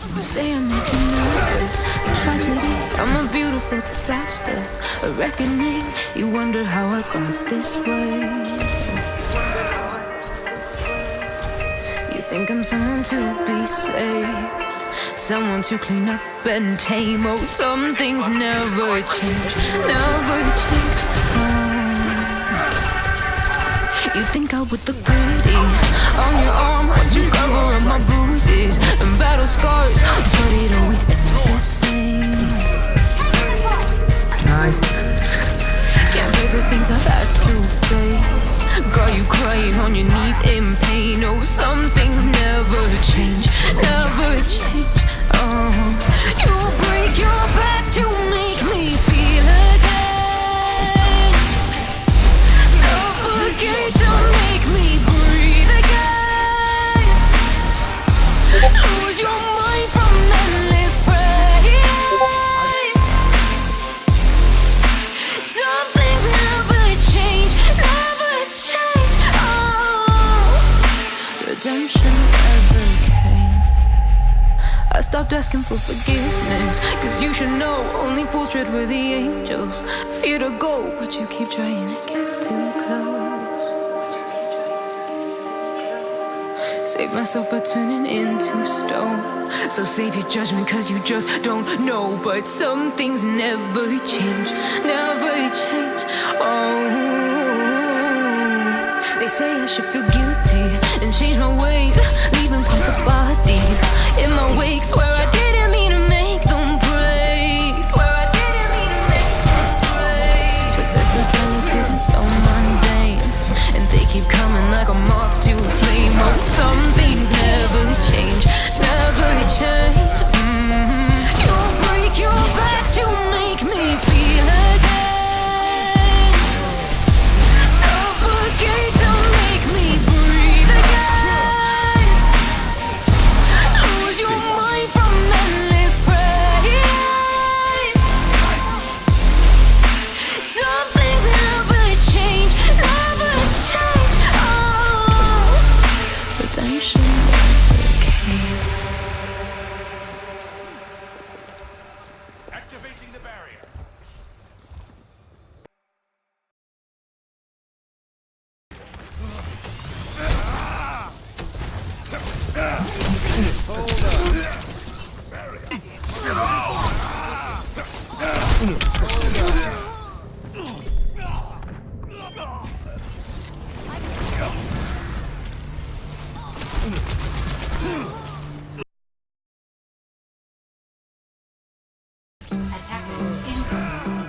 You say I'm making nervous, a tragedy. I'm a beautiful disaster, a reckoning. You wonder how I got this way. You think I'm someone to be saved, someone to clean up and tame. Oh, some things never change, never change. You think I would look pretty on your arm once you cover up my bruises and battle scars, but it always ends the same. Nice. Can't bear the things I've had to face. Got you crying on your knees in pain. Oh, some things never change, never change. Oh, you break your back to make me feel again. Suffocate to make me breathe again. Lose your mind from endless pain. Some things never change, never change. Oh, redemption never came. I stopped asking for forgiveness, cause you should know only fools tread where the angels fear to go, but you keep trying to get too close. Save myself by turning into stone. So save your judgment cause you just don't know. But some things never change, never change. Oh, they say I should feel guilty and change my ways, leaving crumpled bodies in my wake. Swear I didn't mean to make them break, swear I didn't mean to make them break. But there's a delicate and so mundane, and they keep coming like a moth to a flame. Oh, some things never change, never change. You'll break your back to make me feel again. Suffocate to make me breathe again. Lose your mind from endless pain. Some things never change, never change. Oh, redemption never came. Activating the barrier.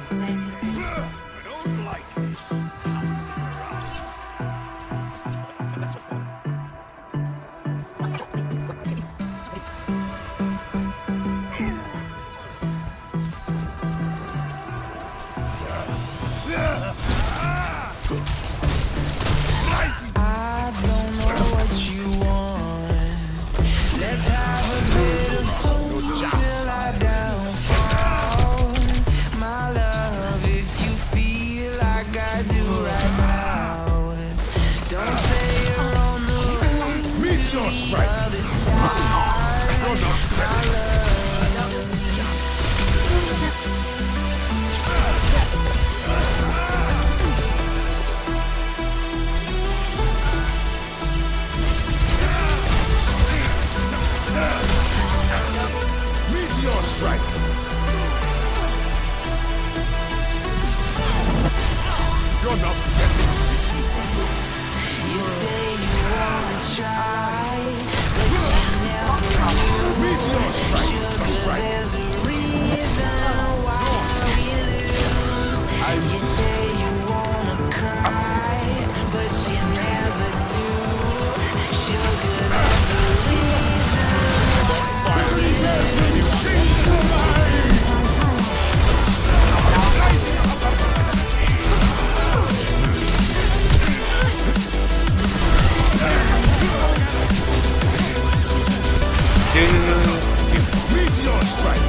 I don't like this. I don't know what you want. Let's have a bit of fun till I downfall. My love, if you feel like I do right now, don't say you're on the Meet your strike. other side. My love. Meteor strike. You're not getting You say you wanna try, but you never do. meteor strike. Strike. There's a reason why we lose. You say you wanna cry, but you never do. Sugar, there's a reason why we lose. Meteor strike.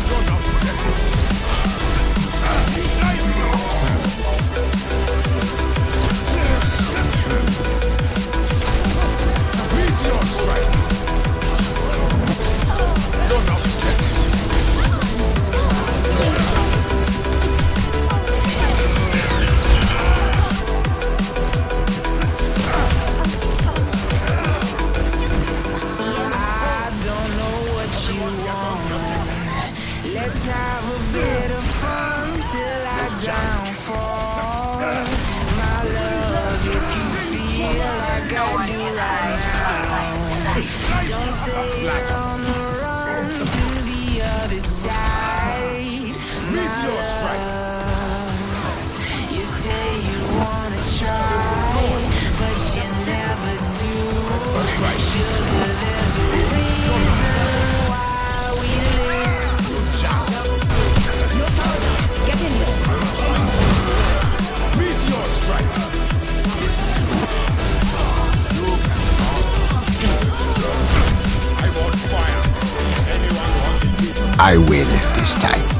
You're not getting meteor strike. Don't say you're on the run to the other side. Meteor strike. You say you wanna try, but you never do. Sugar, there's a reason why we live. No further. Get in here. Meteor strike. I want fire. Anyone want to use I win this time.